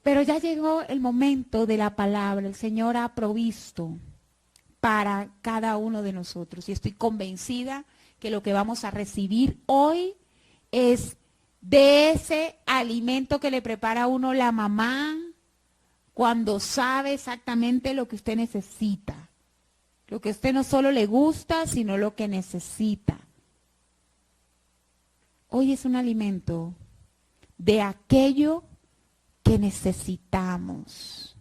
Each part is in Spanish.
Pero ya llegó el momento de la palabra. El Señor ha provisto para cada uno de nosotros. Y estoy convencida que lo que vamos a recibir hoy es de ese alimento que le prepara a uno la mamá cuando sabe exactamente lo que usted necesita. Lo que a usted no solo le gusta, sino lo que necesita. Hoy es un alimento de aquello que necesitamos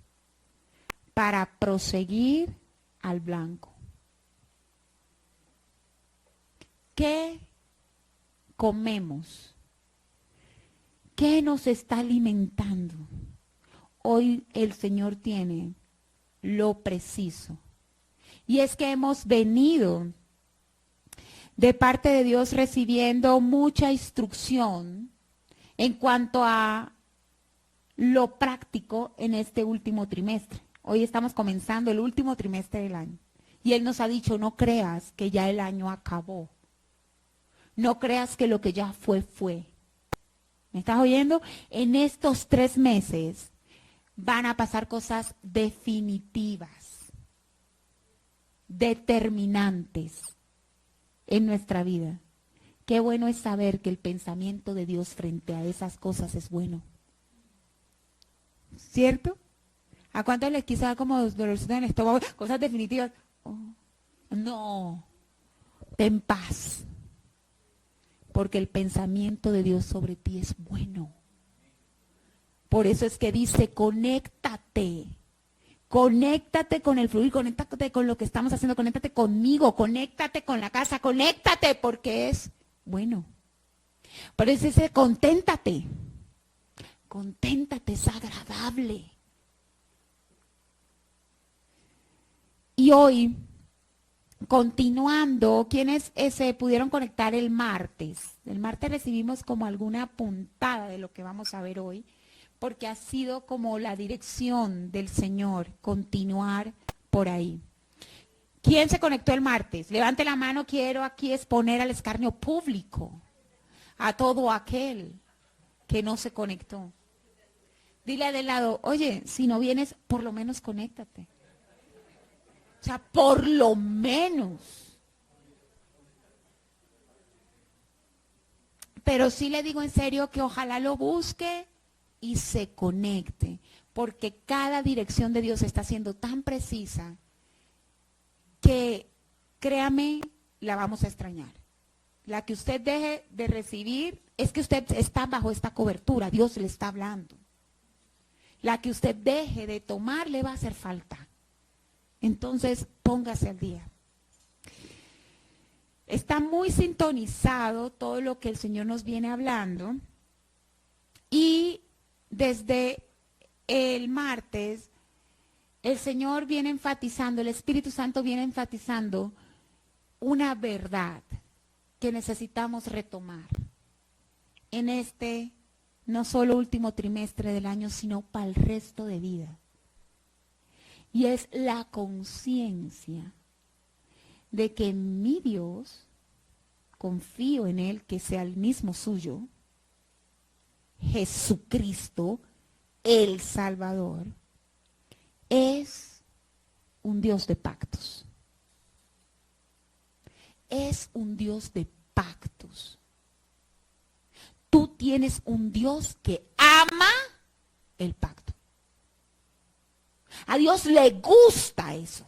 para proseguir al blanco. ¿Qué comemos? ¿Qué nos está alimentando? Hoy el Señor tiene lo preciso. Y es que hemos venido de parte de Dios recibiendo mucha instrucción en cuanto a lo práctico en este último trimestre. Hoy estamos comenzando el último trimestre del año. Y Él nos ha dicho, no creas que ya el año acabó. No creas que lo que ya fue, fue. ¿Me estás oyendo? En estos 3 meses van a pasar cosas definitivas, determinantes en nuestra vida. Qué bueno es saber que el pensamiento de Dios frente a esas cosas es bueno. ¿Cierto? ¿A cuántos les quizá como dolorcito en el estómago? Cosas definitivas. Oh, no, ten paz. Porque el pensamiento de Dios sobre ti es bueno. Por eso es que dice, conéctate. Conéctate con el fluir, conéctate con lo que estamos haciendo, conéctate conmigo, conéctate con la casa, conéctate porque es bueno. Por eso dice, conténtate. Conténtate, es agradable. Y hoy, continuando, ¿quiénes se pudieron conectar el martes? El martes recibimos como alguna puntada de lo que vamos a ver hoy, porque ha sido como la dirección del Señor, continuar por ahí. ¿Quién se conectó el martes? Levante la mano, quiero aquí exponer al escarnio público a todo aquel que no se conectó. Dile de lado, oye, si no vienes, por lo menos conéctate. O sea, por lo menos. Pero sí le digo en serio que ojalá lo busque y se conecte, porque cada dirección de Dios está siendo tan precisa que, créame, la vamos a extrañar. La que usted deje de recibir es que usted está bajo esta cobertura, Dios le está hablando. La que usted deje de tomar le va a hacer falta. Entonces, póngase al día. Está muy sintonizado todo lo que el Señor nos viene hablando. Y desde el martes, el Señor viene enfatizando, el Espíritu Santo viene enfatizando una verdad que necesitamos retomar en este no solo último trimestre del año, sino para el resto de vida. Y es la conciencia de que mi Dios, confío en Él, que sea el mismo suyo, Jesucristo, el Salvador, es un Dios de pactos. Es un Dios de pactos. Tú tienes un Dios que ama el pacto. A Dios le gusta eso.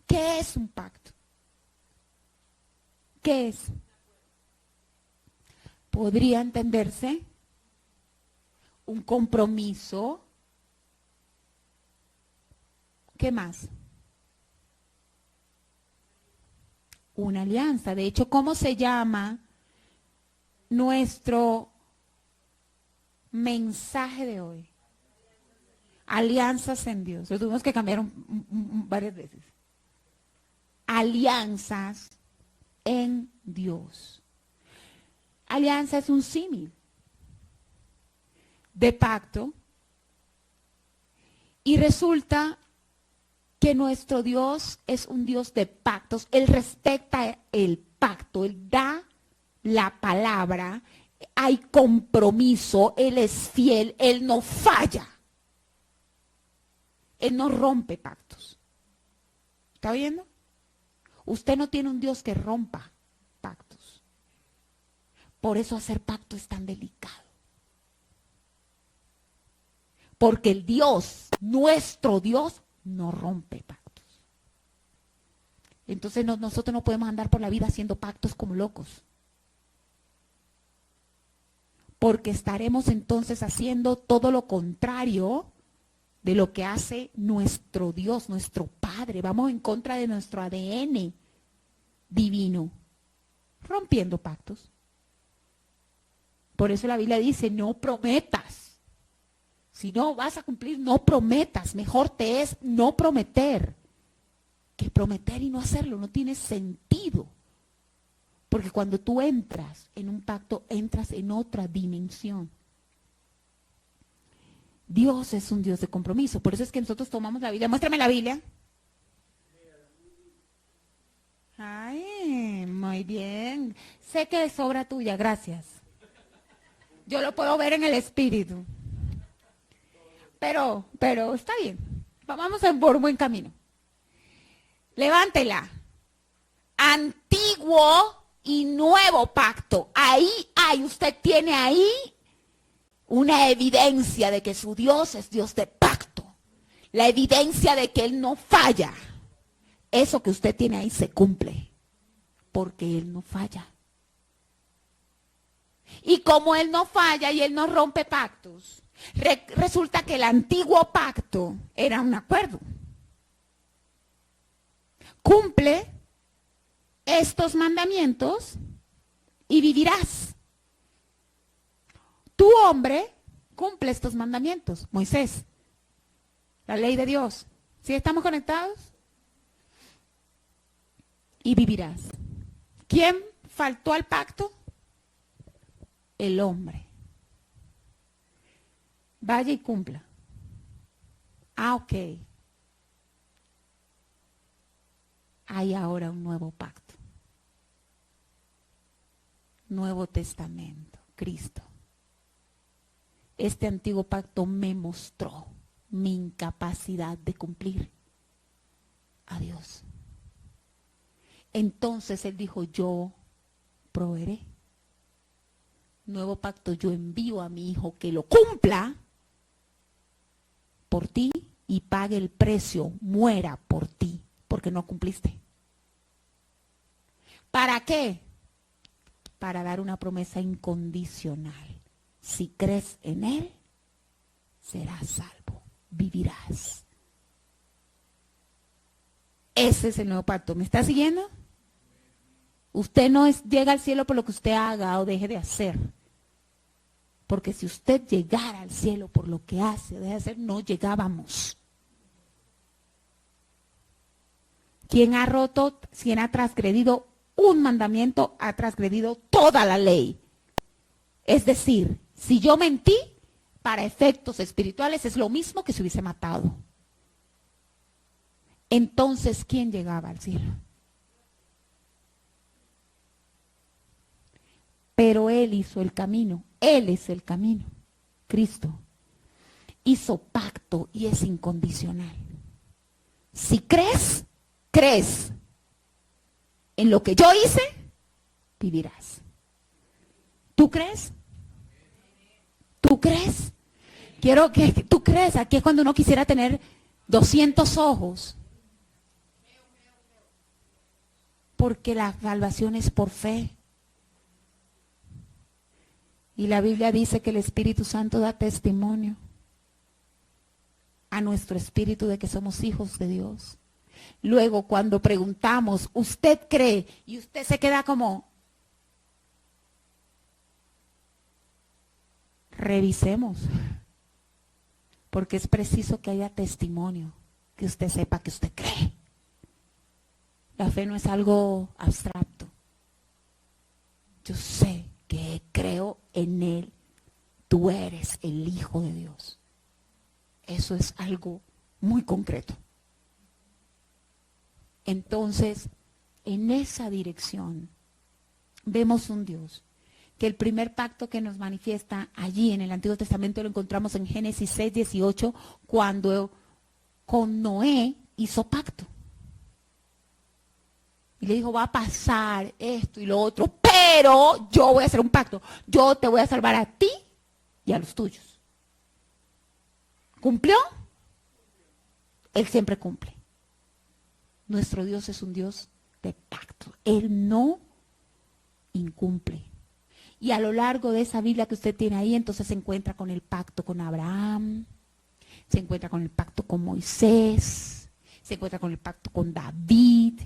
¿Qué es un pacto? ¿Qué es? Podría entenderse un compromiso. ¿Qué más? Una alianza. De hecho, ¿cómo se llama nuestro mensaje de hoy? Alianzas en Dios. Lo tuvimos que cambiar varias veces. Alianzas en Dios. Alianza es un símil de pacto. Y resulta que nuestro Dios es un Dios de pactos. Él respeta el pacto. Él da la palabra. hay compromiso, Él es fiel, Él no falla. Él no rompe pactos. ¿Está viendo? Usted no tiene un Dios que rompa pactos. Por eso hacer pacto es tan delicado. Porque el Dios, nuestro Dios, no rompe pactos. Entonces nosotros no podemos andar por la vida haciendo pactos como locos. Porque estaremos entonces haciendo todo lo contrario de lo que hace nuestro Dios, nuestro Padre. Vamos en contra de nuestro ADN divino, rompiendo pactos. Por eso la Biblia dice, no prometas. Si no vas a cumplir, no prometas. Mejor te es no prometer que prometer y no hacerlo. No tiene sentido. Porque cuando tú entras en un pacto, entras en otra dimensión. Dios es un Dios de compromiso. Por eso es que nosotros tomamos la Biblia. Muéstrame la Biblia. Ay, muy bien. Sé que es obra tuya, gracias. Yo lo puedo ver en el espíritu. Pero está bien. Vamos por buen camino. Levántela. Antiguo y nuevo pacto. Ahí hay, usted tiene ahí una evidencia de que su Dios es Dios de pacto. La evidencia de que Él no falla. Eso que usted tiene ahí se cumple. Porque Él no falla. Y como Él no falla y Él no rompe pactos, resulta que el antiguo pacto era un acuerdo. Cumple estos mandamientos y vivirás. Tu hombre cumple estos mandamientos. Moisés, la ley de Dios. ¿Sí estamos conectados? Y vivirás. ¿Quién faltó al pacto? El hombre. Vaya y cumpla. Ah, ok. Hay ahora un nuevo pacto. Nuevo Testamento, Cristo. Este antiguo pacto me mostró mi incapacidad de cumplir a Dios. Entonces Él dijo, yo proveeré. Nuevo pacto, yo envío a mi hijo que lo cumpla por ti y pague el precio, muera por ti, porque no cumpliste. ¿Para qué? Para dar una promesa incondicional. Si crees en Él, serás salvo, vivirás. Ese es el nuevo pacto. ¿Me está siguiendo? Usted no llega al cielo por lo que usted haga o deje de hacer. Porque si usted llegara al cielo por lo que hace o deja de hacer, no llegábamos. Quien ha roto, quien ha transgredido un mandamiento, ha transgredido toda la ley. Es decir, si yo mentí, para efectos espirituales es lo mismo que si hubiese matado. Entonces, ¿quién llegaba al cielo? Pero Él hizo el camino. Él es el camino. Cristo hizo pacto y es incondicional. Si crees, crees en lo que yo hice, vivirás. ¿Tú crees? ¿Tú crees? Quiero que tú crees. Aquí es cuando uno quisiera tener 200 ojos. Porque la salvación es por fe. Y la Biblia dice que el Espíritu Santo da testimonio a nuestro espíritu de que somos hijos de Dios. Luego, cuando preguntamos, ¿usted cree? Y usted se queda como, revisemos. Porque es preciso que haya testimonio, que usted sepa que usted cree. La fe no es algo abstracto. Yo sé que creo en Él. Tú eres el Hijo de Dios. Eso es algo muy concreto. Entonces, en esa dirección, vemos un Dios que el primer pacto que nos manifiesta allí en el Antiguo Testamento lo encontramos en Génesis 6:18, cuando con Noé hizo pacto. Y le dijo, va a pasar esto y lo otro, pero yo voy a hacer un pacto. Yo te voy a salvar a ti y a los tuyos. ¿Cumplió? Él siempre cumple. Nuestro Dios es un Dios de pacto. Él no incumple. Y a lo largo de esa Biblia que usted tiene ahí, entonces se encuentra con el pacto con Abraham, se encuentra con el pacto con Moisés, se encuentra con el pacto con David.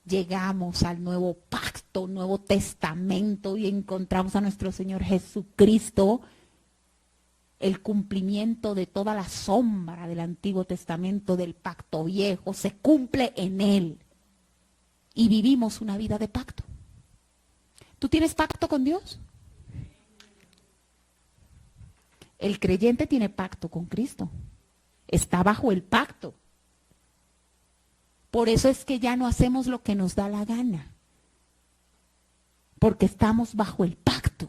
Llegamos al nuevo pacto, Nuevo Testamento, y encontramos a nuestro Señor Jesucristo, el cumplimiento de toda la sombra del Antiguo Testamento, del pacto viejo, se cumple en Él. Y vivimos una vida de pacto. ¿Tú tienes pacto con Dios? El creyente tiene pacto con Cristo. Está bajo el pacto. Por eso es que ya no hacemos lo que nos da la gana. Porque estamos bajo el pacto.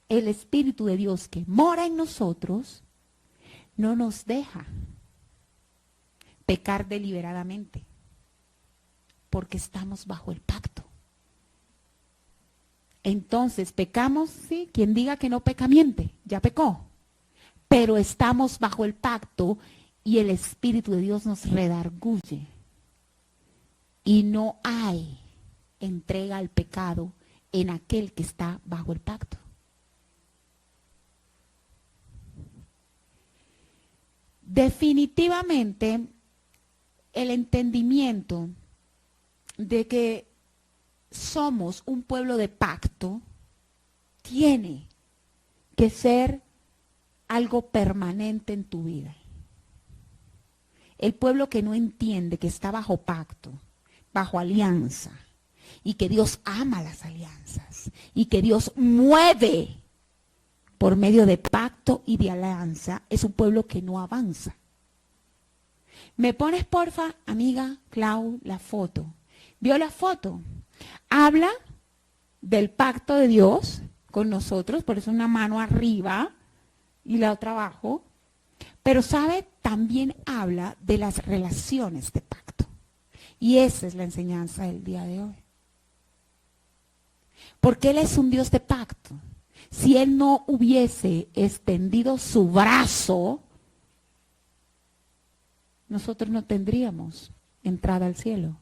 El Espíritu de Dios que mora en nosotros no nos deja pecar deliberadamente. Porque estamos bajo el pacto. Entonces, pecamos, sí, quien diga que no peca miente, ya pecó. Pero estamos bajo el pacto y el Espíritu de Dios nos redarguye. Y no hay entrega al pecado en aquel que está bajo el pacto. Definitivamente, el entendimiento de que somos un pueblo de pacto tiene que ser algo permanente en tu vida. El pueblo que no entiende que está bajo pacto, bajo alianza, y que Dios ama las alianzas, y que Dios mueve por medio de pacto y de alianza, es un pueblo que no avanza. ¿Me pones, porfa, amiga Clau, la foto? ¿Vio la foto? Habla del pacto de Dios con nosotros, por eso una mano arriba y la otra abajo, pero sabe, también habla de las relaciones de pacto. Y esa es la enseñanza del día de hoy. Porque Él es un Dios de pacto. Si Él no hubiese extendido su brazo, nosotros no tendríamos entrada al cielo.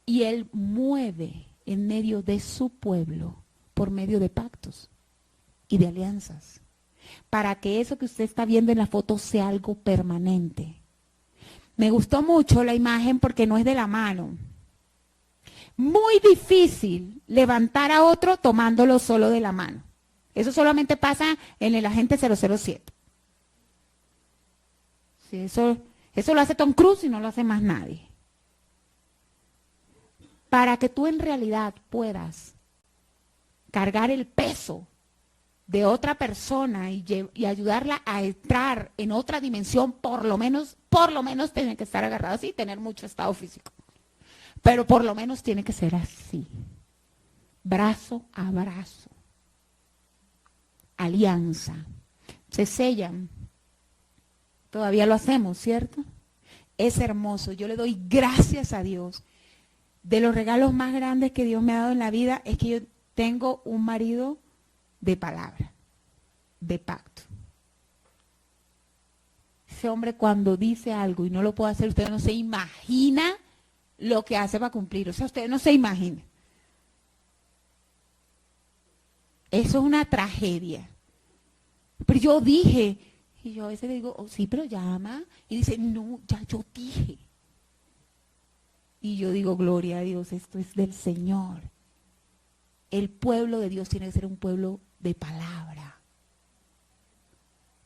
Y Él mueve en medio de su pueblo por medio de pactos y de alianzas, para que eso que usted está viendo en la foto sea algo permanente. Me gustó mucho la imagen porque no es de la mano. Muy difícil levantar a otro tomándolo solo de la mano. Eso solamente pasa en el agente 007. Sí, eso lo hace Tom Cruise y no lo hace más nadie. Para que tú en realidad puedas cargar el peso de otra persona y ayudarla a entrar en otra dimensión, por lo menos tiene que estar agarrado así y tener mucho estado físico. Pero por lo menos tiene que ser así. Brazo a brazo. Alianza. Se sellan. Todavía lo hacemos, ¿cierto? Es hermoso. Yo le doy gracias a Dios. De los regalos más grandes que Dios me ha dado en la vida es que yo tengo un marido de palabra, de pacto. Ese hombre cuando dice algo y no lo puede hacer, usted no se imagina lo que hace para cumplir. O sea, usted no se imagina. Eso es una tragedia. Pero yo dije, y yo a veces le digo, oh, sí, pero llama. Y dice, no, ya yo dije. Y yo digo, gloria a Dios, esto es del Señor. El pueblo de Dios tiene que ser un pueblo de palabra.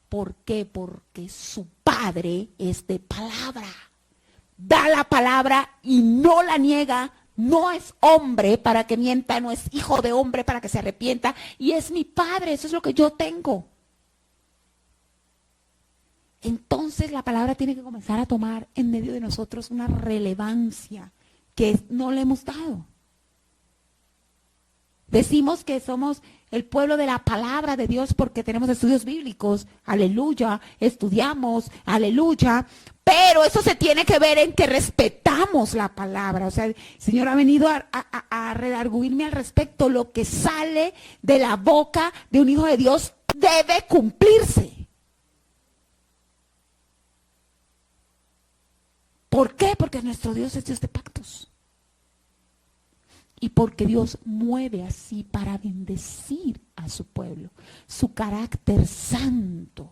¿Por qué? Porque su Padre es de palabra. Da la palabra y no la niega. No es hombre para que mienta, no es hijo de hombre para que se arrepienta. Y es mi Padre, eso es lo que yo tengo. Entonces la palabra tiene que comenzar a tomar en medio de nosotros una relevancia que no le hemos dado. Decimos que somos el pueblo de la palabra de Dios porque tenemos estudios bíblicos, aleluya, estudiamos, aleluya, pero eso se tiene que ver en que respetamos la palabra. O sea, el Señor ha venido a redarguirme al respecto. Lo que sale de la boca de un hijo de Dios debe cumplirse. ¿Por qué? Porque nuestro Dios es Dios de pactos. Y porque Dios mueve así para bendecir a su pueblo. Su carácter santo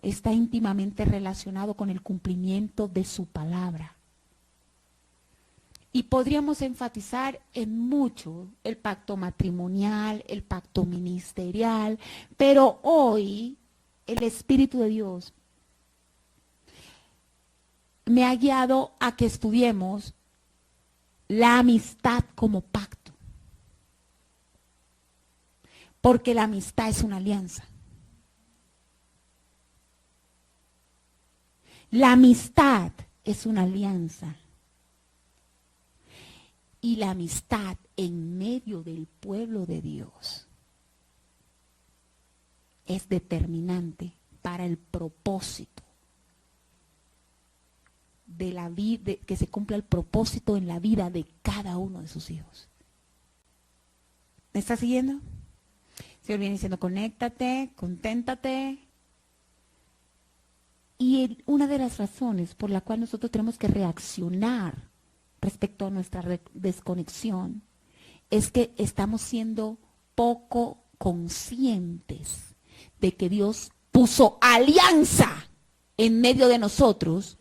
está íntimamente relacionado con el cumplimiento de su palabra. Y podríamos enfatizar en mucho el pacto matrimonial, el pacto ministerial, pero hoy el Espíritu de Dios me ha guiado a que estudiemos la amistad como pacto. Porque la amistad es una alianza. La amistad es una alianza. Y la amistad en medio del pueblo de Dios es determinante para el propósito de la vida, que se cumpla el propósito en la vida de cada uno de sus hijos. ¿Me está siguiendo? El Señor viene diciendo, conéctate, conténtate. Y una de las razones por la cual nosotros tenemos que reaccionar respecto a nuestra desconexión es que estamos siendo poco conscientes de que Dios puso alianza en medio de nosotros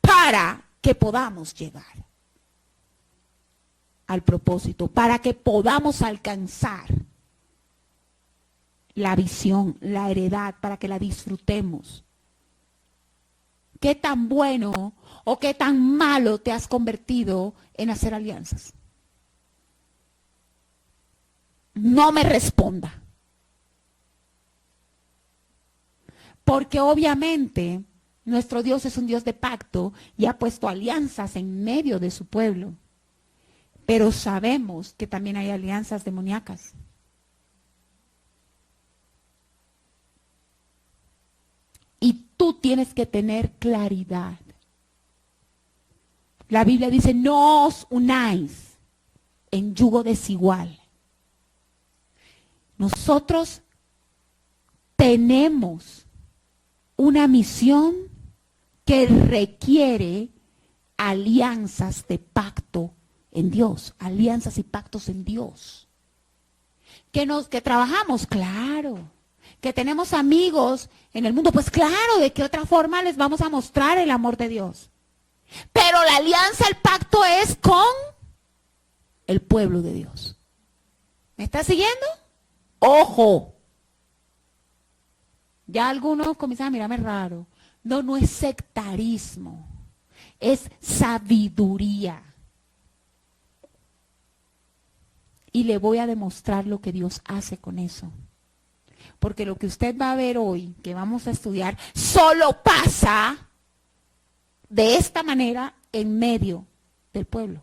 para que podamos llegar al propósito, para que podamos alcanzar la visión, la heredad, para que la disfrutemos. ¿Qué tan bueno o qué tan malo te has convertido en hacer alianzas? No me responda. Porque obviamente nuestro Dios es un Dios de pacto y ha puesto alianzas en medio de su pueblo. Pero sabemos que también hay alianzas demoníacas. Y tú tienes que tener claridad. La Biblia dice, no os unáis en yugo desigual. Nosotros tenemos una misión que requiere alianzas de pacto en Dios, alianzas y pactos en Dios. Que trabajamos, claro. Que tenemos amigos en el mundo, pues claro, ¿de qué otra forma les vamos a mostrar el amor de Dios? Pero la alianza, el pacto es con el pueblo de Dios. ¿Me está siguiendo? ¡Ojo! Ya algunos comienzan a mirarme raro. No, no es sectarismo. Es sabiduría. Y le voy a demostrar lo que Dios hace con eso. Porque lo que usted va a ver hoy, que vamos a estudiar, solo pasa de esta manera en medio del pueblo.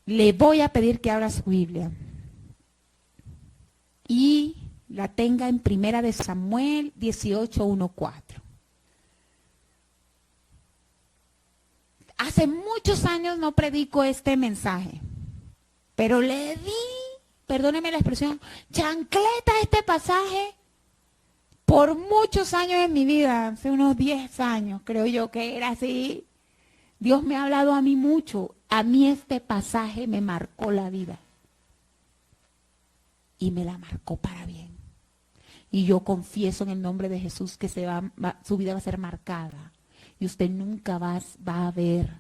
Le voy a pedir que abra su Biblia y la tenga en Primera de Samuel 18:1-4. Hace muchos años no predico este mensaje, pero le di, perdóneme la expresión, chancleta a este pasaje por muchos años en mi vida, hace unos 10 años, creo yo que era así. Dios me ha hablado a mí mucho. A mí este pasaje me marcó la vida. Y me la marcó para bien. Y yo confieso en el nombre de Jesús que su vida va a ser marcada. Y usted nunca va a ver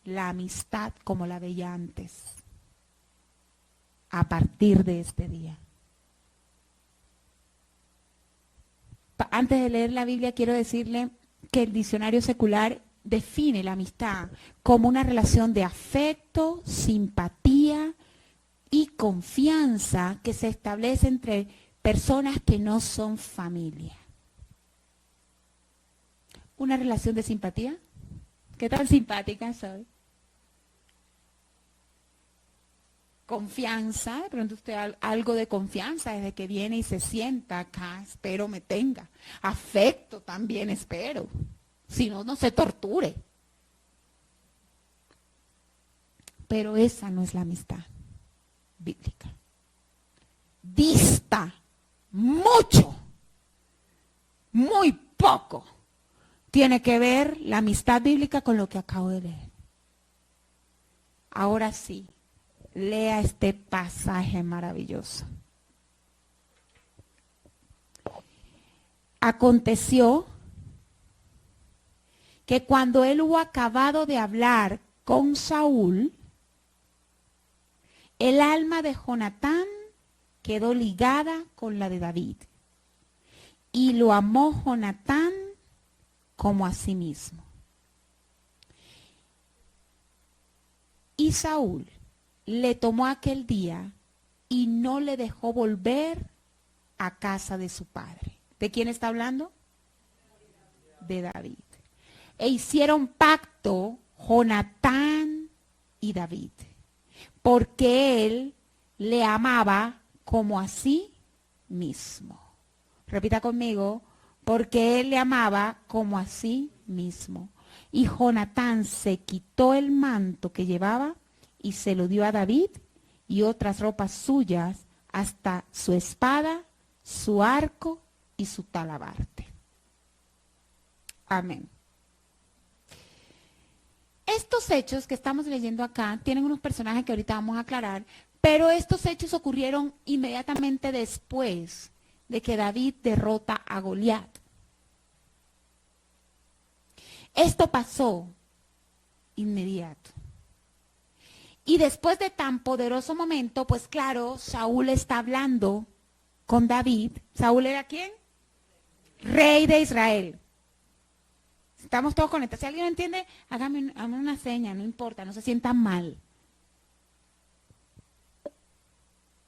la amistad como la veía antes. A partir de este día. Antes de leer la Biblia quiero decirle que el diccionario secular define la amistad como una relación de afecto, simpatía y confianza que se establece entre personas que no son familia. una relación de simpatía? ¿Qué tan simpática soy? Confianza, de pronto usted algo de confianza desde que viene y se sienta acá, espero me tenga. Afecto también espero, si no, no se torture. Pero esa no es la amistad bíblica. Dista mucho, muy poco, tiene que ver la amistad bíblica con lo que acabo de leer. Ahora sí, lea este pasaje maravilloso. Aconteció que cuando él hubo acabado de hablar con Saúl, el alma de Jonatán quedó ligada con la de David. Y lo amó Jonatán como a sí mismo. Y Saúl le tomó aquel día y no le dejó volver a casa de su padre. ¿De quién está hablando? De David. E hicieron pacto Jonatán y David, porque él le amaba como a sí mismo. Repita conmigo, porque él le amaba como a sí mismo. Y Jonatán se quitó el manto que llevaba y se lo dio a David y otras ropas suyas, hasta su espada, su arco y su talabarte. Amén. Estos hechos que estamos leyendo acá tienen unos personajes que ahorita vamos a aclarar, pero estos hechos ocurrieron inmediatamente después de que David derrota a Goliat. Esto pasó inmediato. Y después de tan poderoso momento, pues claro, Saúl está hablando con David. ¿Saúl era quién? Rey de Israel. Estamos todos conectados. Si alguien no entiende, hágame una seña, no importa, no se sientan mal.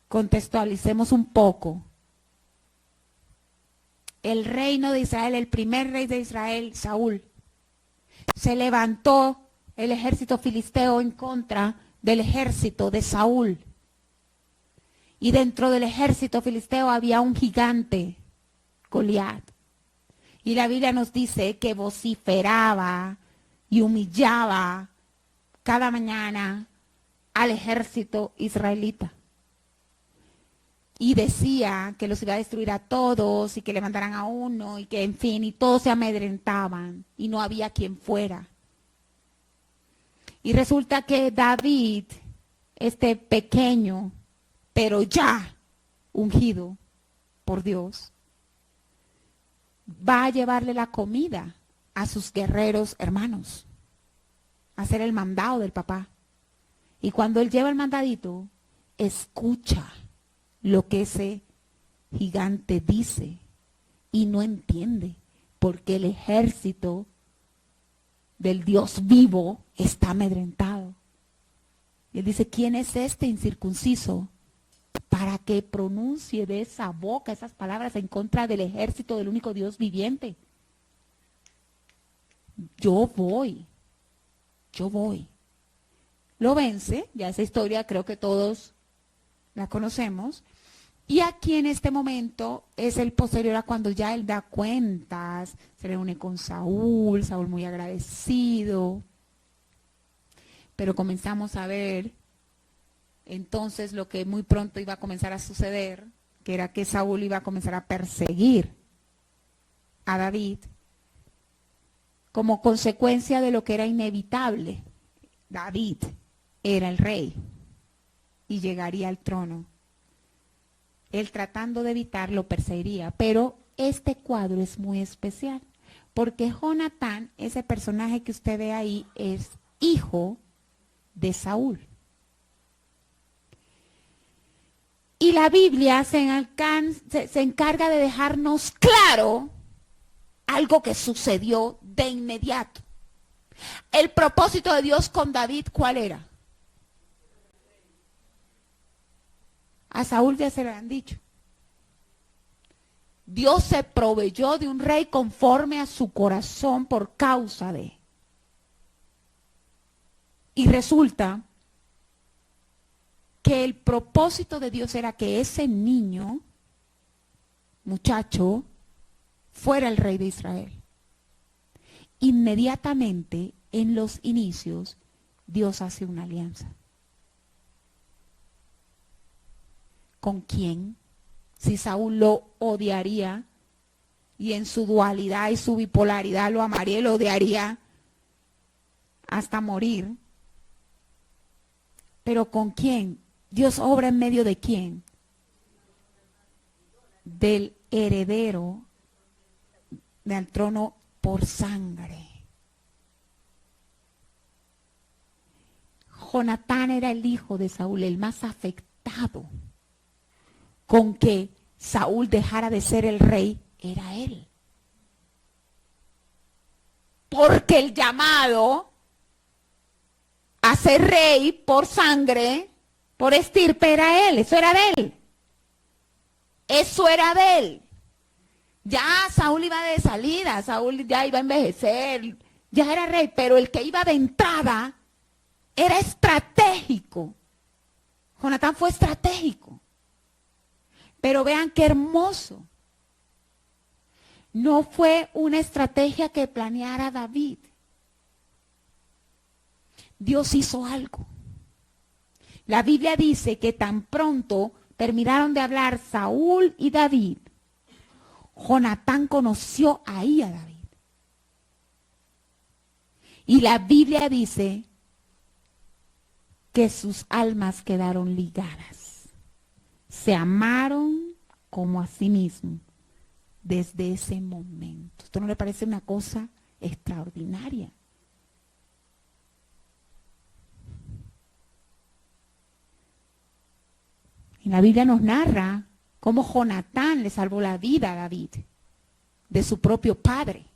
Contextualicemos un poco. El reino de Israel, el primer rey de Israel, Saúl, se levantó el ejército filisteo en contra del ejército de Saúl. Y dentro del ejército filisteo había un gigante, Goliat. Y la Biblia nos dice que vociferaba y humillaba cada mañana al ejército israelita. Y decía que los iba a destruir a todos y que le mandaran a uno y que en fin, y todos se amedrentaban y no había quien fuera. Y resulta que David, este pequeño, pero ya ungido por Dios, va a llevarle la comida a sus guerreros hermanos, a hacer el mandado del papá. Y cuando él lleva el mandadito, escucha lo que ese gigante dice y no entiende, porque el ejército del Dios vivo está amedrentado. Y él dice, ¿quién es este incircunciso para que pronuncie de esa boca esas palabras en contra del ejército del único Dios viviente? Yo voy. Lo vence, ya esa historia creo que todos la conocemos. Y aquí en este momento es el posterior a cuando ya él da cuentas, se reúne con Saúl, Saúl muy agradecido. Pero comenzamos a ver entonces lo que muy pronto iba a comenzar a suceder, que era que Saúl iba a comenzar a perseguir a David como consecuencia de lo que era inevitable. David era el rey y llegaría al trono. Él tratando de evitarlo perseguiría, pero este cuadro es muy especial, porque Jonatán, ese personaje que usted ve ahí, es hijo de Saúl. Y la Biblia se encarga de dejarnos claro algo que sucedió de inmediato. El propósito de Dios con David, ¿cuál era? A Saúl ya se lo han dicho. Dios se proveyó de un rey conforme a su corazón por causa de. Y resulta que el propósito de Dios era que ese niño, muchacho, fuera el rey de Israel. Inmediatamente, en los inicios, Dios hace una alianza. ¿Con quién? Si Saúl lo odiaría y en su dualidad y su bipolaridad lo amaría y lo odiaría hasta morir. ¿Pero con quién? Dios obra en medio de quién? Del heredero del trono por sangre. Jonatán era el hijo de Saúl, el más afectado con que Saúl dejara de ser el rey, era él. Porque el llamado a ser rey por sangre, por estirpe, era él, eso era de él. Eso era de él. Ya Saúl iba de salida, Saúl ya iba a envejecer, ya era rey, pero el que iba de entrada era estratégico. Jonatán fue estratégico. Pero vean qué hermoso. No fue una estrategia que planeara David. Dios hizo algo. La Biblia dice que tan pronto terminaron de hablar Saúl y David, Jonatán conoció ahí a David. Y la Biblia dice que sus almas quedaron ligadas. Se amaron como a sí mismos desde ese momento. ¿Esto no le parece una cosa extraordinaria? Y la Biblia nos narra cómo Jonatán le salvó la vida a David de su propio padre.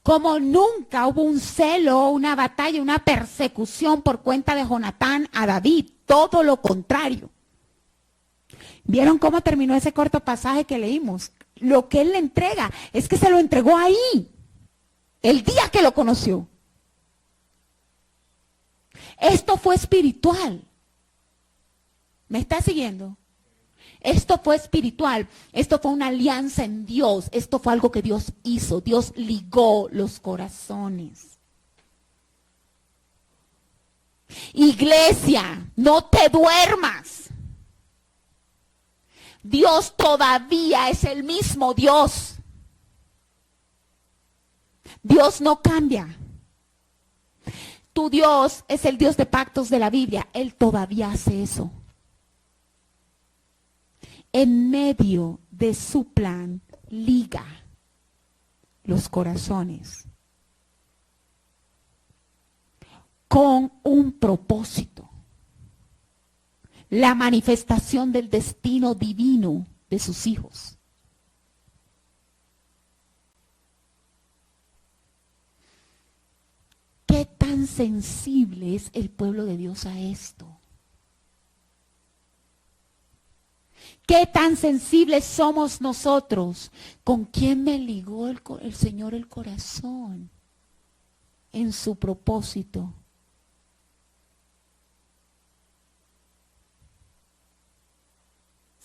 Como nunca hubo un celo, una batalla, una persecución por cuenta de Jonatán a David. Todo lo contrario. ¿Vieron cómo terminó ese corto pasaje que leímos? Lo que él le entrega es que se lo entregó ahí, el día que lo conoció. Esto fue espiritual. ¿Me está siguiendo? Esto fue espiritual, esto fue una alianza en Dios, esto fue algo que Dios hizo, Dios ligó los corazones. Iglesia, no te duermas. Dios todavía es el mismo Dios. Dios no cambia. Tu Dios es el Dios de pactos de la Biblia, Él todavía hace eso. En medio de su plan, liga los corazones con un propósito. La manifestación del destino divino de sus hijos. ¿Qué tan sensible es el pueblo de Dios a esto? ¿Qué tan sensibles somos nosotros? ¿Con quién me ligó el Señor el corazón en su propósito?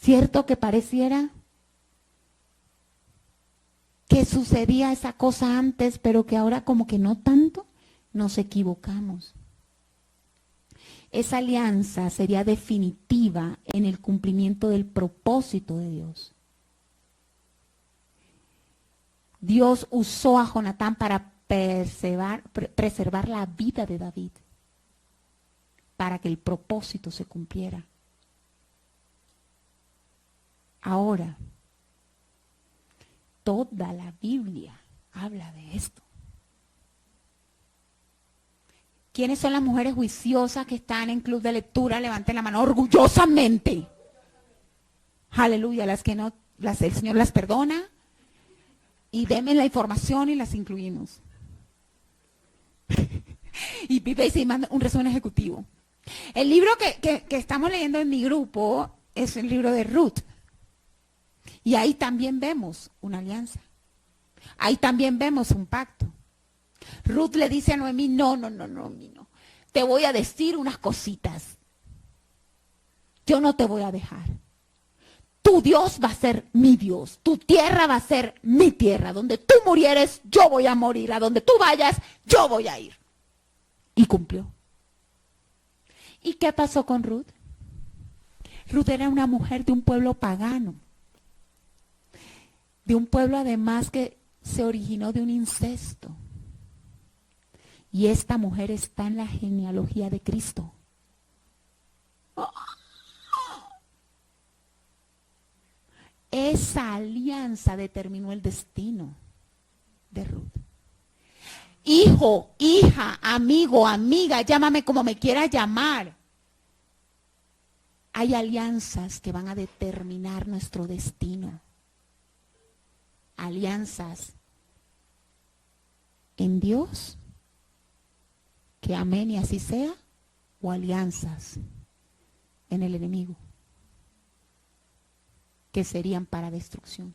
¿Cierto que pareciera que sucedía esa cosa antes, pero que ahora como que no tanto? Nos equivocamos. Esa alianza sería definitiva en el cumplimiento del propósito de Dios. Dios usó a Jonatán para preservar la vida de David, para que el propósito se cumpliera. Ahora, toda la Biblia habla de esto. ¿Quiénes son las mujeres juiciosas que están en club de lectura? Levanten la mano orgullosamente. Aleluya, las que no, el Señor las perdona. Y denme la información y las incluimos. Y Pipe dice, manda un resumen ejecutivo. El libro que estamos leyendo en mi grupo es el libro de Ruth. Y ahí también vemos una alianza. Ahí también vemos un pacto. Ruth le dice a Noemí, no, Noemí, no. Te voy a decir unas cositas. Yo no te voy a dejar. Tu Dios va a ser mi Dios. Tu tierra va a ser mi tierra. Donde tú murieres, yo voy a morir. A donde tú vayas, yo voy a ir. Y cumplió. ¿Y qué pasó con Ruth? Ruth era una mujer de un pueblo pagano. De un pueblo además que se originó de un incesto. Y esta mujer está en la genealogía de Cristo. Esa alianza determinó el destino de Ruth. Hijo, hija, amigo, amiga, llámame como me quieras llamar. Hay alianzas que van a determinar nuestro destino. Alianzas en Dios, que amén y así sea, o alianzas en el enemigo, que serían para destrucción.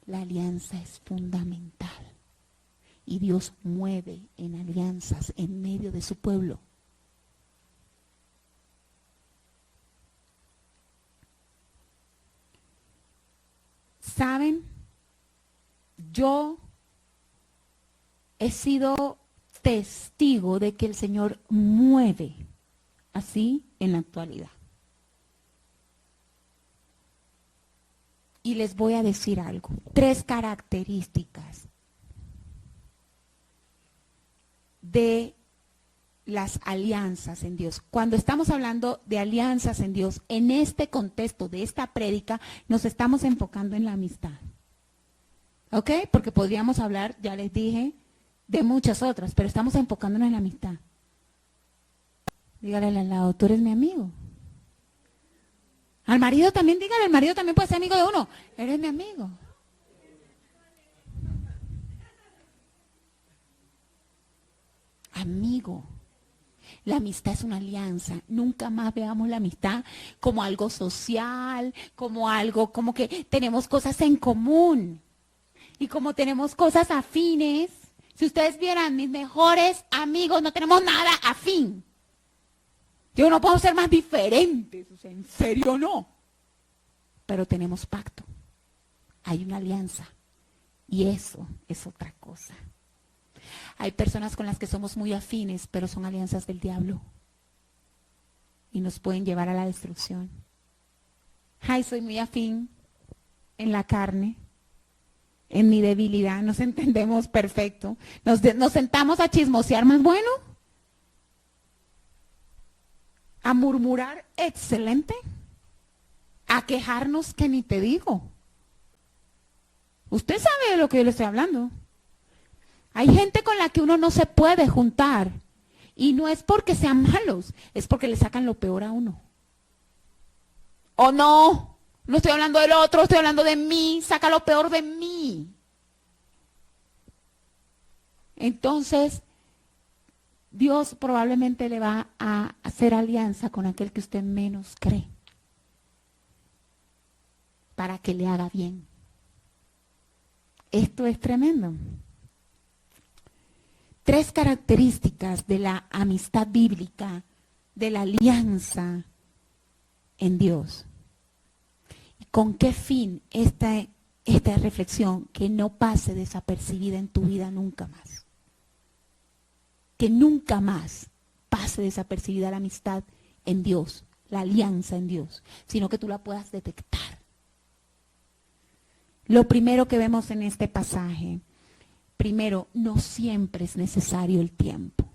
La alianza es fundamental y Dios mueve en alianzas en medio de su pueblo. ¿Saben? Yo he sido testigo de que el Señor mueve así en la actualidad. Y les voy a decir algo, 3 características de las alianzas en Dios. Cuando estamos hablando de alianzas en Dios, en este contexto de esta prédica, nos estamos enfocando en la amistad. ¿Ok? Porque podríamos hablar, ya les dije, de muchas otras, pero estamos enfocándonos en la amistad. Dígale al lado, tú eres mi amigo. Al marido también, dígale, el marido también puede ser amigo de uno. Eres mi amigo. Amigo. La amistad es una alianza. Nunca más veamos la amistad como algo social, como algo, como que tenemos cosas en común. Y como tenemos cosas afines, si ustedes vieran mis mejores amigos, no tenemos nada afín. Yo no puedo ser más diferentes, o sea, en serio no. Pero tenemos pacto. Hay una alianza. Y eso es otra cosa. Hay personas con las que somos muy afines, pero son alianzas del diablo. Y nos pueden llevar a la destrucción. Ay, soy muy afín en la carne, en mi debilidad, nos entendemos perfecto. Nos sentamos a chismosear más bueno. A murmurar, excelente. A quejarnos, que ni te digo. Usted sabe de lo que yo le estoy hablando. Hay gente con la que uno no se puede juntar. Y no es porque sean malos, es porque le sacan lo peor a uno. ¿O no? No estoy hablando del otro, estoy hablando de mí. Saca lo peor de mí. Entonces, Dios probablemente le va a hacer alianza con aquel que usted menos cree. Para que le haga bien. Esto es tremendo. 3 características de la amistad bíblica, de la alianza en Dios. ¿Y con qué fin esta reflexión? Que no pase desapercibida en tu vida nunca más. Que nunca más pase desapercibida la amistad en Dios, la alianza en Dios, sino que tú la puedas detectar. Lo primero que vemos en este pasaje, primero, no siempre es necesario el tiempo.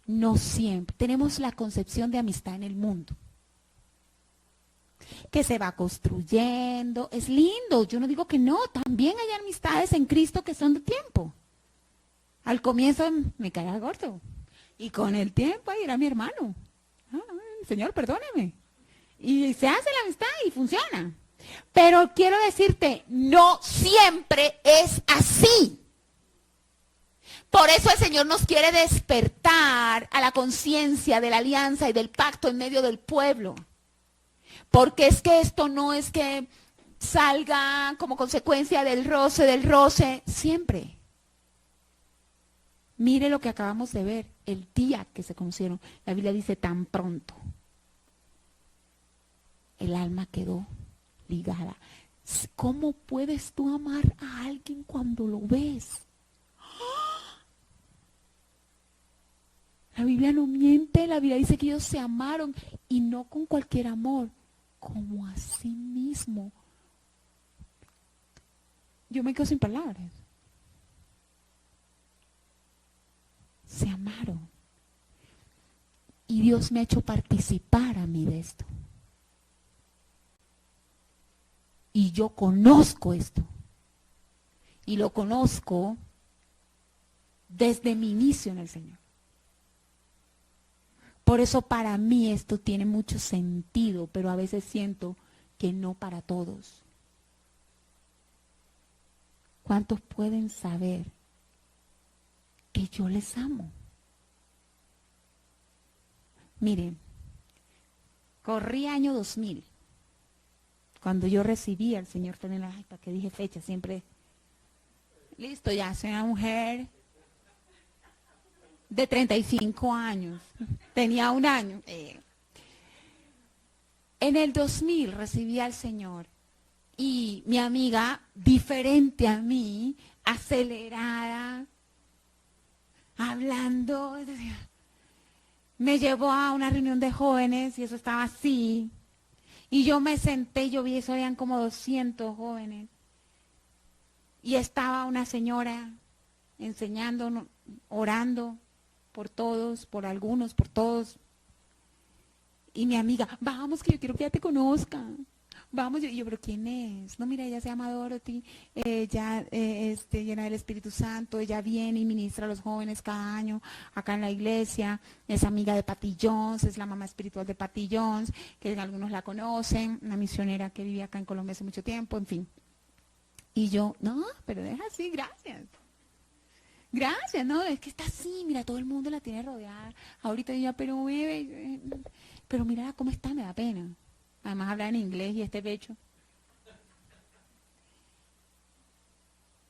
No siempre. Tenemos la concepción de amistad en el mundo, que se va construyendo. Es lindo, yo no digo que no. También hay amistades en Cristo que son de tiempo. Al comienzo me caía gordo. Y con el tiempo, ahí era mi hermano. Señor, perdóneme. Y se hace la amistad y funciona. Pero quiero decirte, no siempre es así. Por eso el Señor nos quiere despertar a la conciencia de la alianza y del pacto en medio del pueblo. Porque es que esto no es que salga como consecuencia del roce, siempre. Mire lo que acabamos de ver, el día que se conocieron. La Biblia dice tan pronto. El alma quedó ligada. ¿Cómo puedes tú amar a alguien cuando lo ves? La Biblia no miente, la Biblia dice que ellos se amaron y no con cualquier amor, como a sí mismo. Yo me quedo sin palabras. Se amaron. Y Dios me ha hecho participar a mí de esto. Y yo conozco esto. Y lo conozco desde mi inicio en el Señor. Por eso para mí esto tiene mucho sentido, pero a veces siento que no para todos. ¿Cuántos pueden saber que yo les amo? Miren, corrí año 2000, cuando yo recibí al Señor, ¿para qué dije fecha? Siempre, listo, ya soy una mujer de 35 años, tenía un año. En el 2000 recibí al Señor y mi amiga, diferente a mí, acelerada, hablando, me llevó a una reunión de jóvenes y eso estaba así. Y yo me senté, yo vi eso, eran como 200 jóvenes. Y estaba una señora enseñando, orando por todos, por algunos, por todos. Y mi amiga, vamos que yo quiero que ella te conozca. Vamos, yo, pero ¿quién es? No, mira, ella se llama Dorothy, ella llena del Espíritu Santo, ella viene y ministra a los jóvenes cada año acá en la iglesia, es amiga de Patty Jones, es la mamá espiritual de Patty Jones, que algunos la conocen, una misionera que vive acá en Colombia hace mucho tiempo, en fin. Y yo, no, pero deja así, gracias. Gracias, no, es que está así, mira, todo el mundo la tiene rodeada. Ahorita ella, pero bebe, pero mira cómo está, me da pena. Además habla en inglés y este pecho.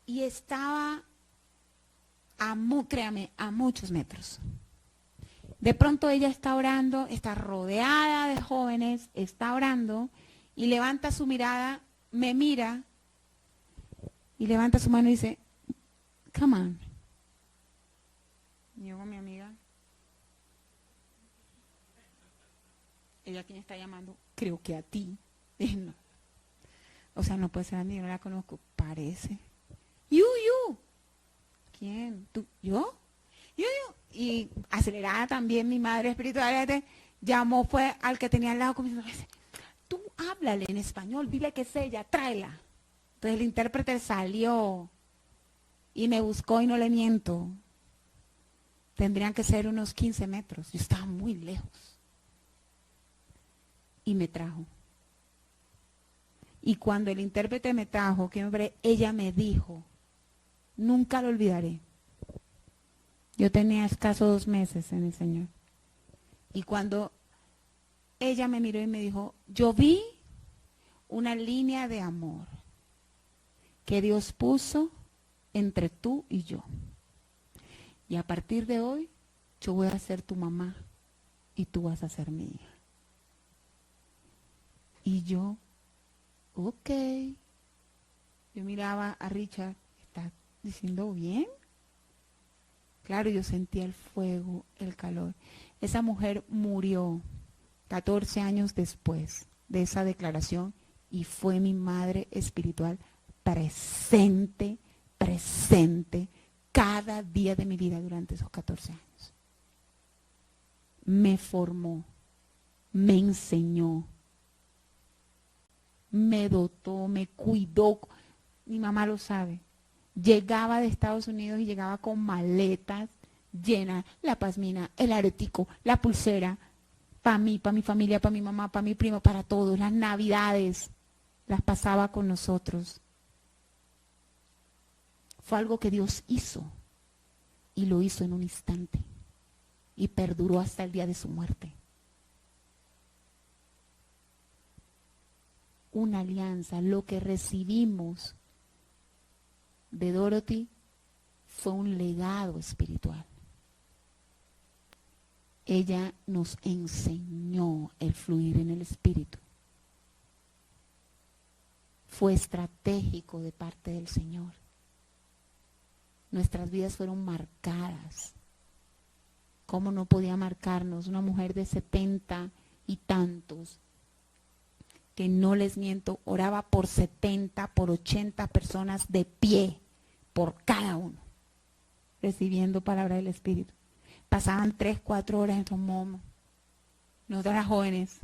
Y estaba, créame, a muchos metros. De pronto ella está orando, está rodeada de jóvenes, está orando y levanta su mirada, me mira y levanta su mano y dice, come on. Y yo con mi amiga. Ella a quien está llamando, creo que a ti. No. O sea, no puede ser a mí, no la conozco. Parece. You. ¿Quién? ¿Tú? ¿Yo? Yo. Y acelerada también mi madre espiritual llamó, fue al que tenía al lado conmigo. Tú háblale en español, dile que es ella, tráela. Entonces el intérprete salió y me buscó y no le miento. Tendrían que ser unos 15 metros. Yo estaba muy lejos. Y me trajo. Y cuando el intérprete me trajo, ella me dijo, nunca lo olvidaré. Yo tenía escasos 2 meses en el Señor. Y cuando ella me miró y me dijo, yo vi una línea de amor que Dios puso entre tú y yo. Y a partir de hoy, yo voy a ser tu mamá y tú vas a ser mi hija. Y yo, ok. Yo miraba a Richard, ¿está diciendo bien? Claro, yo sentía el fuego, el calor. Esa mujer murió 14 años después de esa declaración y fue mi madre espiritual presente cada día de mi vida durante esos 14 años. Me formó, me enseñó, me dotó, me cuidó. Mi mamá lo sabe. Llegaba de Estados Unidos y llegaba con maletas llenas, la pasmina, el aretico, la pulsera, para mí, para mi familia, para mi mamá, para mi primo, para todos. Las navidades las pasaba con nosotros. Fue algo que Dios hizo y lo hizo en un instante y perduró hasta el día de su muerte. una alianza. Lo que recibimos de Dorothy fue un legado espiritual. Ella nos enseñó el fluir en el Espíritu. Fue estratégico de parte del Señor. Nuestras vidas fueron marcadas. ¿Cómo no podía marcarnos una mujer de 70 y tantos? Que no les miento, oraba por 70, por 80 personas de pie, por cada uno, recibiendo palabra del Espíritu. Pasaban 3, 4 horas en su momo. Nosotras jóvenes,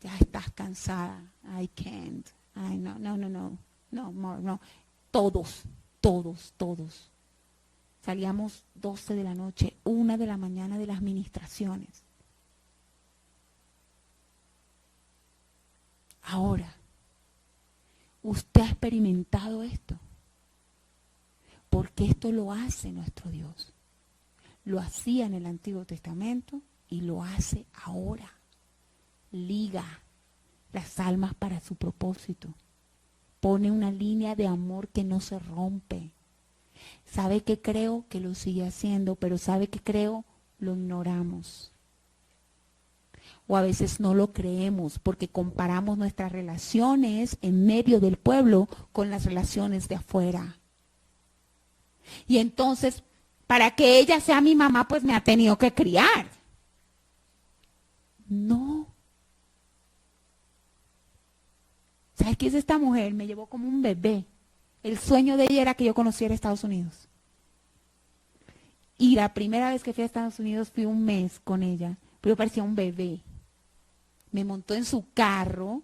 ya estás cansada. I can't. Ay, no. No, more, no. Todos. Salíamos 12 de la noche, 1 de la mañana de las ministraciones. Ahora, ¿usted ha experimentado esto? Porque esto lo hace nuestro Dios. Lo hacía en el Antiguo Testamento y lo hace ahora. Liga las almas para su propósito. Pone una línea de amor que no se rompe. ¿Sabe qué creo? Que lo sigue haciendo, pero ¿sabe qué creo? Lo ignoramos. O a veces no lo creemos porque comparamos nuestras relaciones en medio del pueblo con las relaciones de afuera. Y entonces, para que ella sea mi mamá, pues me ha tenido que criar. No. ¿Sabes qué es esta mujer? Me llevó como un bebé. El sueño de ella era que yo conociera Estados Unidos. Y la primera vez que fui a Estados Unidos fui un mes con ella, pero parecía un bebé. Me montó en su carro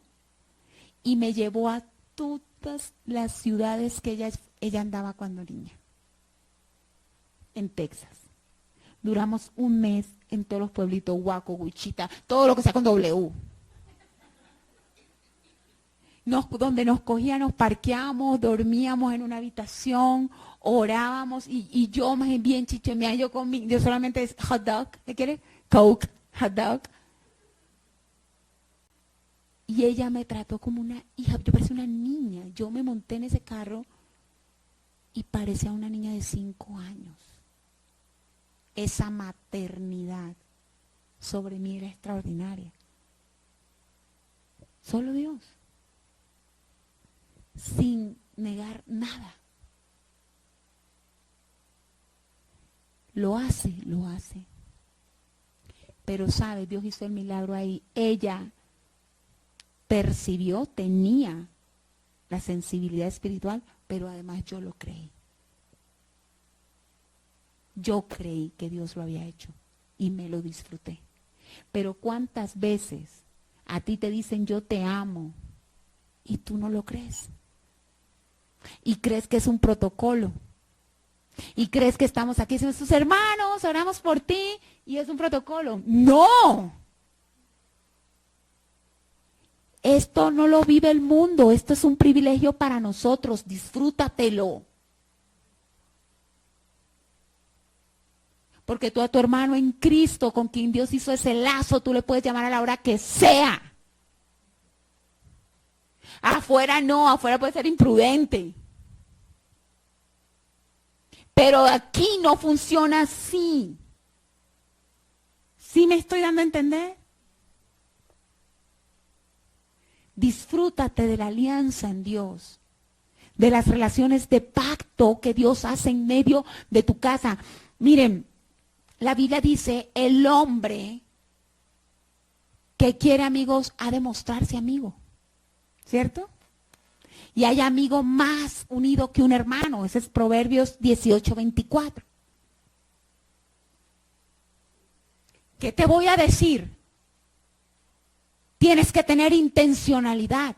y me llevó a todas las ciudades que ella andaba cuando niña. En Texas. Duramos un mes en todos los pueblitos, Waco, Wichita, todo lo que sea con W. Donde nos cogía, nos parqueábamos, dormíamos en una habitación, orábamos y yo más bien chichemea, yo solamente hot dog, ¿qué quieres? Coke, hot dog. Y ella me trató como una hija, yo parecía una niña. Yo me monté en ese carro y parecía una niña de 5 años. Esa maternidad sobre mí era extraordinaria. Solo Dios. Sin negar nada. Lo hace. Pero sabe, Dios hizo el milagro ahí. Ella percibió, tenía la sensibilidad espiritual, pero además yo lo creí. Yo creí que Dios lo había hecho y me lo disfruté. Pero ¿cuántas veces a ti te dicen yo te amo y tú no lo crees? Y crees que es un protocolo. Y crees que estamos aquí, somos tus hermanos, oramos por ti y es un protocolo. ¡No! Esto no lo vive el mundo, esto es un privilegio para nosotros, disfrútatelo. Porque tú a tu hermano en Cristo, con quien Dios hizo ese lazo, tú le puedes llamar a la hora que sea. Afuera no, afuera puede ser imprudente. Pero aquí no funciona así. ¿Sí me estoy dando a entender? Disfrútate de la alianza en Dios, de las relaciones de pacto que Dios hace en medio de tu casa. Miren, la Biblia dice, el hombre que quiere amigos ha de mostrarse amigo, ¿cierto? Y hay amigo más unido que un hermano. Ese es Proverbios 18:24. ¿Qué te voy a decir? Tienes que tener intencionalidad.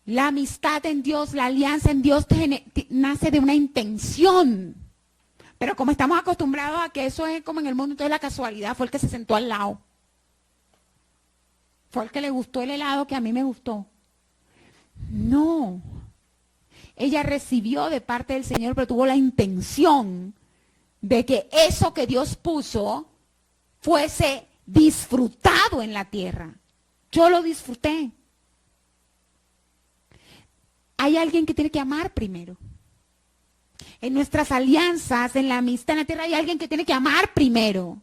La amistad en Dios, la alianza en Dios nace de una intención. Pero como estamos acostumbrados a que eso es como en el mundo, entonces la casualidad fue el que se sentó al lado. Fue el que le gustó el helado que a mí me gustó. No. Ella recibió de parte del Señor, pero tuvo la intención de que eso que Dios puso fuese disfrutado en la tierra. Yo lo disfruté. Hay alguien que tiene que amar primero. En nuestras alianzas, en la amistad en la tierra, hay alguien que tiene que amar primero.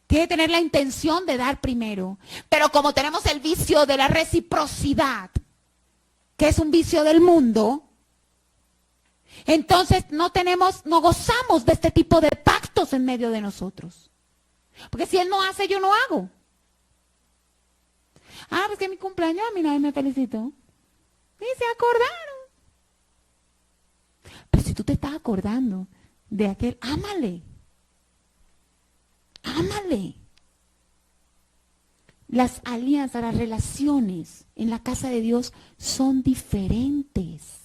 Tiene que tener la intención de dar primero. Pero como tenemos el vicio de la reciprocidad, que es un vicio del mundo, entonces no gozamos de este tipo de pactos en medio de nosotros. Porque si él no hace, yo no hago. Pues que es mi cumpleaños, a mí nadie me felicitó. Y se acordaron. Pero si tú te estás acordando de aquel, ámale. Ámale. Las alianzas, las relaciones en la casa de Dios son diferentes.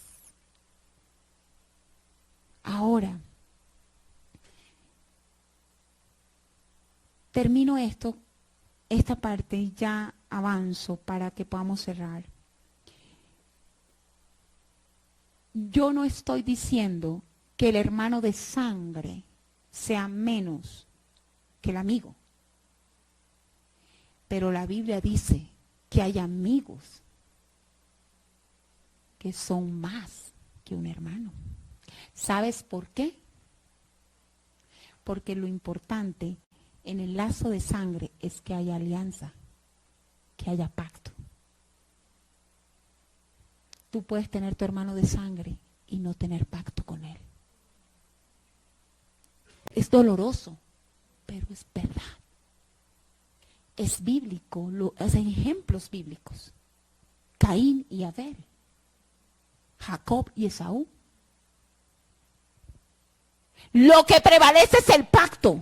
Ahora, termino esta parte y ya avanzo para que podamos cerrar. Yo no estoy diciendo que el hermano de sangre sea menos que el amigo. Pero la Biblia dice que hay amigos que son más que un hermano. ¿Sabes por qué? Porque lo importante en el lazo de sangre es que haya alianza, que haya pacto. Tú puedes tener tu hermano de sangre y no tener pacto con él. Es doloroso, pero es verdad. Es bíblico, hay ejemplos bíblicos. Caín y Abel, Jacob y Esaú. Lo que prevalece es el pacto,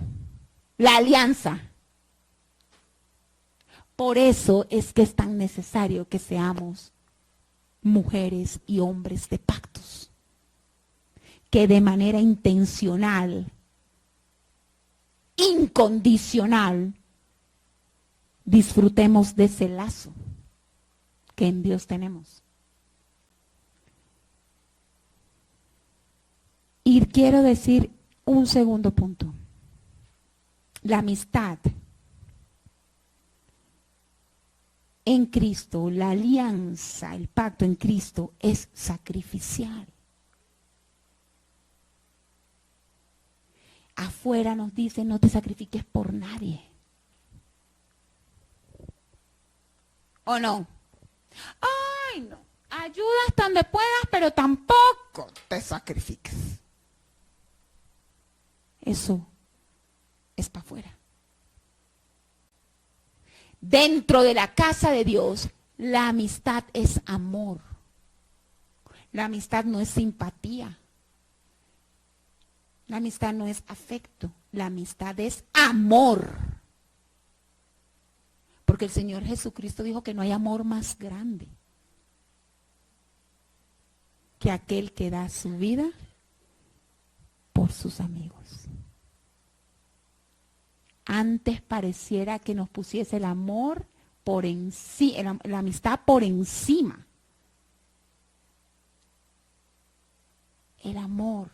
la alianza. Por eso es que es tan necesario que seamos mujeres y hombres de pactos, que de manera intencional, incondicional, disfrutemos de ese lazo que en Dios tenemos. Y quiero decir un segundo punto. La amistad en Cristo, la alianza, el pacto en Cristo es sacrificial. Afuera nos dicen, no te sacrifiques por nadie. ¿O no? Ay, no. Ayuda hasta donde puedas, pero tampoco te sacrifiques. Eso es para afuera. Dentro de la casa de Dios, la amistad es amor. La amistad no es simpatía. La amistad no es afecto. La amistad es amor. Porque el Señor Jesucristo dijo que no hay amor más grande que aquel que da su vida por sus amigos. Antes pareciera que nos pusiese el amor por encima, la amistad por encima. El amor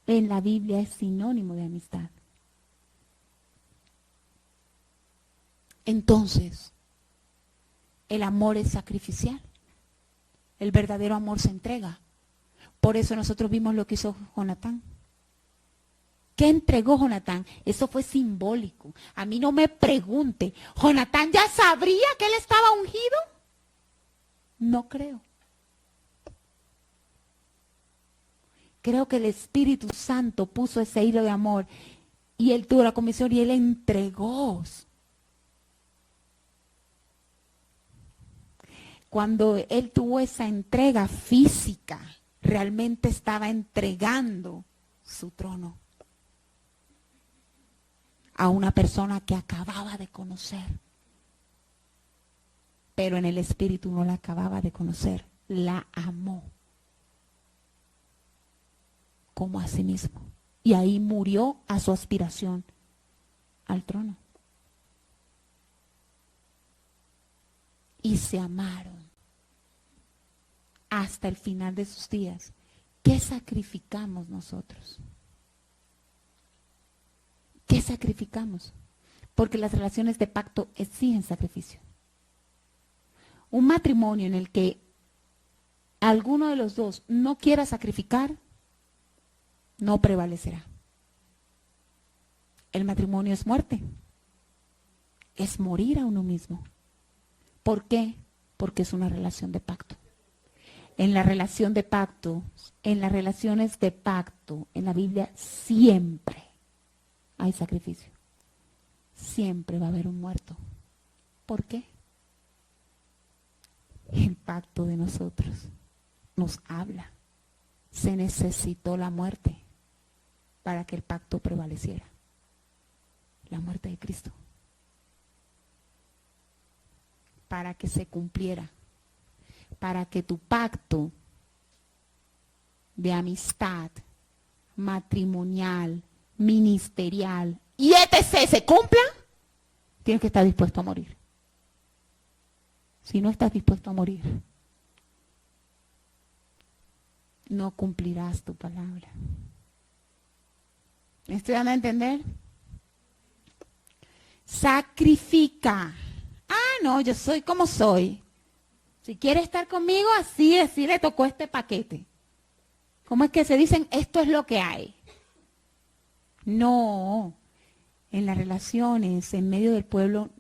en la Biblia es sinónimo de amistad. Entonces, el amor es sacrificial. El verdadero amor se entrega. Por eso nosotros vimos lo que hizo Jonatán. ¿Qué entregó Jonatán? Eso fue simbólico. A mí no me pregunte, ¿Jonatán ya sabría que él estaba ungido? No creo. Creo que el Espíritu Santo puso ese hilo de amor y él tuvo la comisión y él entregó. Cuando él tuvo esa entrega física, realmente estaba entregando su trono a una persona que acababa de conocer. Pero en el Espíritu no la acababa de conocer, la amó como a sí mismo. Y ahí murió a su aspiración al trono. Y se amaron hasta el final de sus días. ¿Qué sacrificamos nosotros? ¿Qué sacrificamos? Porque las relaciones de pacto exigen sacrificio. Un matrimonio en el que alguno de los dos no quiera sacrificar, no prevalecerá. El matrimonio es muerte. Es morir a uno mismo. ¿Por qué? Porque es una relación de pacto. En la relación de pacto, en las relaciones de pacto, en la Biblia siempre hay sacrificio. Siempre va a haber un muerto. ¿Por qué? El pacto de nosotros nos habla. Se necesitó la muerte para que el pacto prevaleciera. La muerte de Cristo. Para que se cumpliera. Para que tu pacto de amistad, matrimonial, ministerial y etc. se cumpla, tienes que estar dispuesto a morir. Si no estás dispuesto a morir, no cumplirás tu palabra. ¿Me estoy dando a entender? Sacrifica. Ah, no, yo soy como soy. Si quiere estar conmigo, así le tocó este paquete. ¿Cómo es que se dicen? Esto es lo que hay. No, en las relaciones, en medio del pueblo,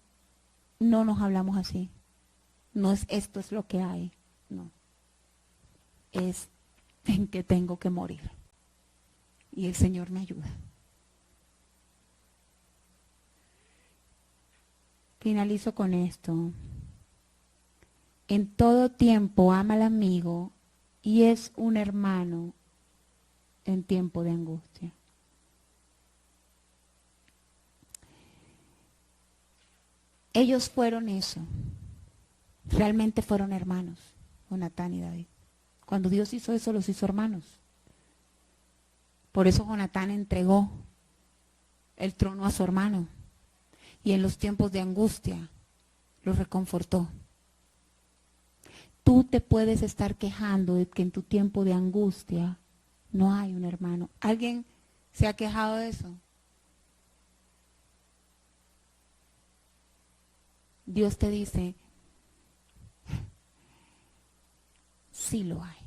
no nos hablamos así. No es esto es lo que hay. No. Es en que tengo que morir. Y el Señor me ayuda. Finalizo con esto. En todo tiempo ama al amigo y es un hermano en tiempo de angustia. Ellos fueron eso. Realmente fueron hermanos, Jonatán y David. Cuando Dios hizo eso, los hizo hermanos. Por eso Jonatán entregó el trono a su hermano. Y en los tiempos de angustia, los reconfortó. Tú te puedes estar quejando de que en tu tiempo de angustia no hay un hermano. ¿Alguien se ha quejado de eso? Dios te dice, sí lo hay.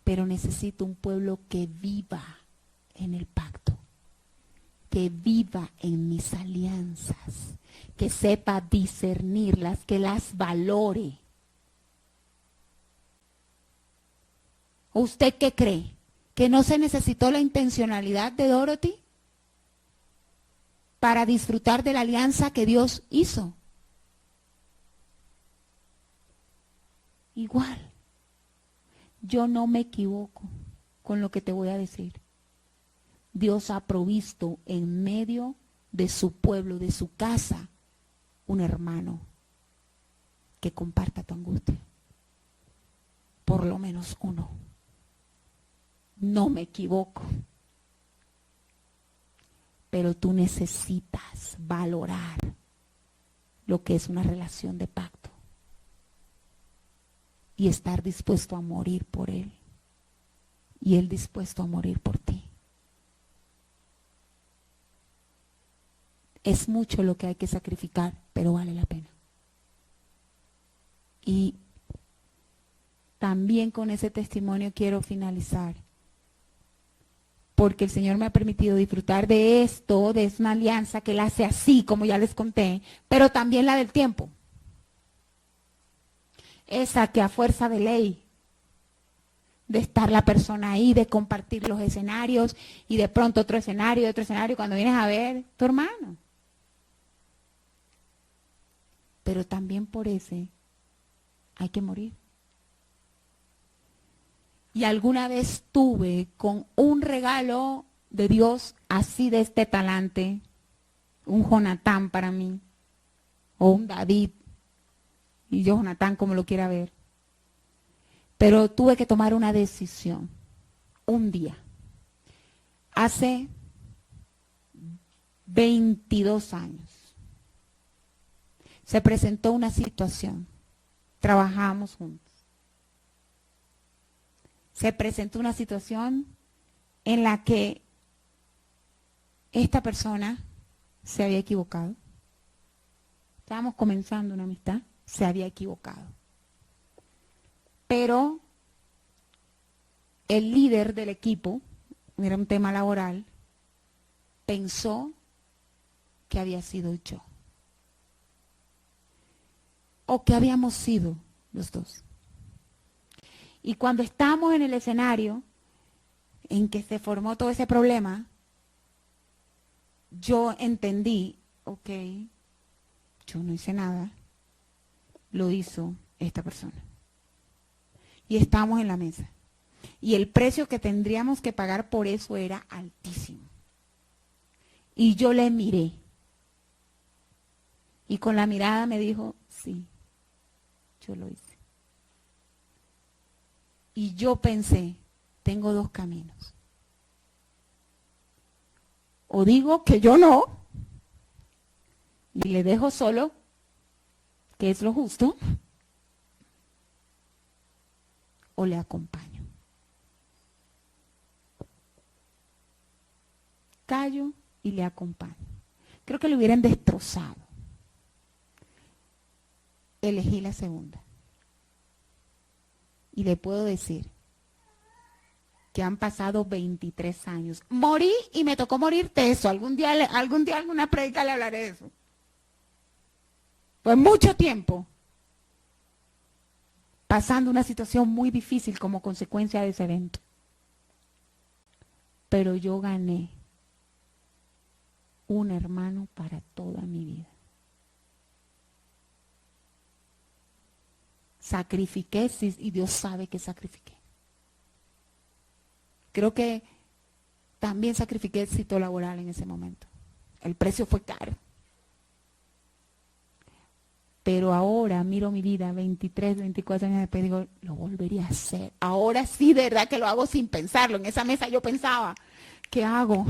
Pero necesito un pueblo que viva en el pacto, que viva en mis alianzas, que sepa discernirlas, que las valore. ¿Usted qué cree? ¿Que no se necesitó la intencionalidad de Dorothy para disfrutar de la alianza que Dios hizo? Igual, yo no me equivoco con lo que te voy a decir. Dios ha provisto en medio de su pueblo, de su casa, un hermano que comparta tu angustia. Por lo menos uno. No me equivoco. Pero tú necesitas valorar lo que es una relación de pacto y estar dispuesto a morir por él y él dispuesto a morir por ti. Es mucho lo que hay que sacrificar, pero vale la pena. Y también con ese testimonio quiero finalizar, porque el Señor me ha permitido disfrutar de esto, de una alianza que la hace así, como ya les conté, pero también la del tiempo. Esa que a fuerza de ley, de estar la persona ahí, de compartir los escenarios, y de pronto otro escenario, cuando vienes a ver, tu hermano. Pero también por ese hay que morir. Y alguna vez tuve con un regalo de Dios así de este talante, un Jonatán para mí, o un David, y yo Jonatán como lo quiera ver. Pero tuve que tomar una decisión, un día, hace 22 años. Se presentó una situación, trabajamos juntos. Se presentó una situación en la que esta persona se había equivocado. Estábamos comenzando una amistad, se había equivocado. Pero el líder del equipo, era un tema laboral, pensó que había sido yo. O que habíamos sido los dos. Y cuando estamos en el escenario en que se formó todo ese problema, yo entendí, ok, yo no hice nada, lo hizo esta persona. Y estamos en la mesa. Y el precio que tendríamos que pagar por eso era altísimo. Y yo le miré. Y con la mirada me dijo, sí, yo lo hice. Y yo pensé, tengo dos caminos. O digo que yo no, y le dejo solo, que es lo justo, o le acompaño. Callo y le acompaño. Creo que lo hubieran destrozado. Elegí la segunda. Y le puedo decir que han pasado 23 años. Morí y me tocó morir teso. Algún día, alguna predica le hablaré de eso. Pues mucho tiempo pasando una situación muy difícil como consecuencia de ese evento. Pero yo gané un hermano para toda mi vida. Sacrifiqué, sí, y Dios sabe que sacrifiqué. Creo que también sacrifiqué éxito laboral en ese momento. El precio fue caro. Pero ahora miro mi vida, 23, 24 años después, digo, lo volvería a hacer. Ahora sí, de verdad que lo hago sin pensarlo. En esa mesa yo pensaba, ¿qué hago?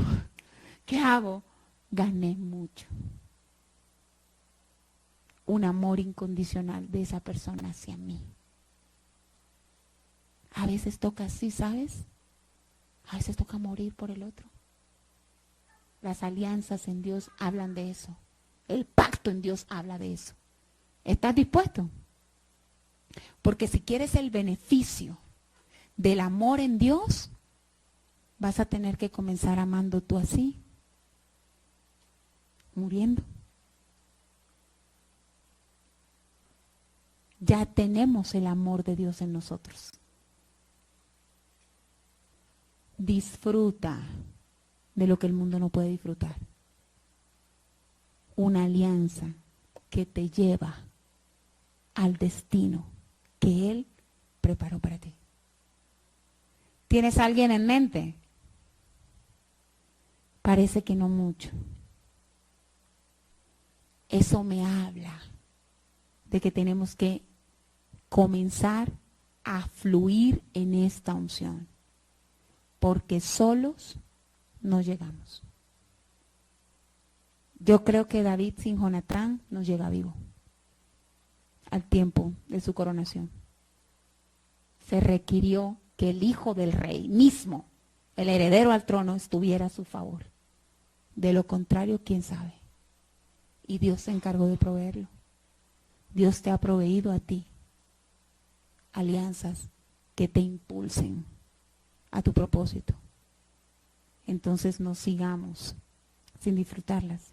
¿Qué hago? Gané mucho. Un amor incondicional de esa persona hacia mí. A veces toca así, ¿sabes? A veces toca morir por el otro. Las alianzas en Dios hablan de eso. El pacto en Dios habla de eso. ¿Estás dispuesto? Porque si quieres el beneficio del amor en Dios, vas a tener que comenzar amando tú así, muriendo. Ya tenemos el amor de Dios en nosotros. Disfruta de lo que el mundo no puede disfrutar. Una alianza que te lleva al destino que Él preparó para ti. ¿Tienes a alguien en mente? Parece que no mucho. Eso me habla de que tenemos que comenzar a fluir en esta unción, porque solos no llegamos. Yo creo que David sin Jonatán no llega vivo al tiempo de su coronación. Se requirió que el hijo del rey mismo, el heredero al trono, estuviera a su favor. De lo contrario, quién sabe. Y Dios se encargó de proveerlo. Dios te ha proveído a ti alianzas que te impulsen a tu propósito. Entonces no sigamos sin disfrutarlas.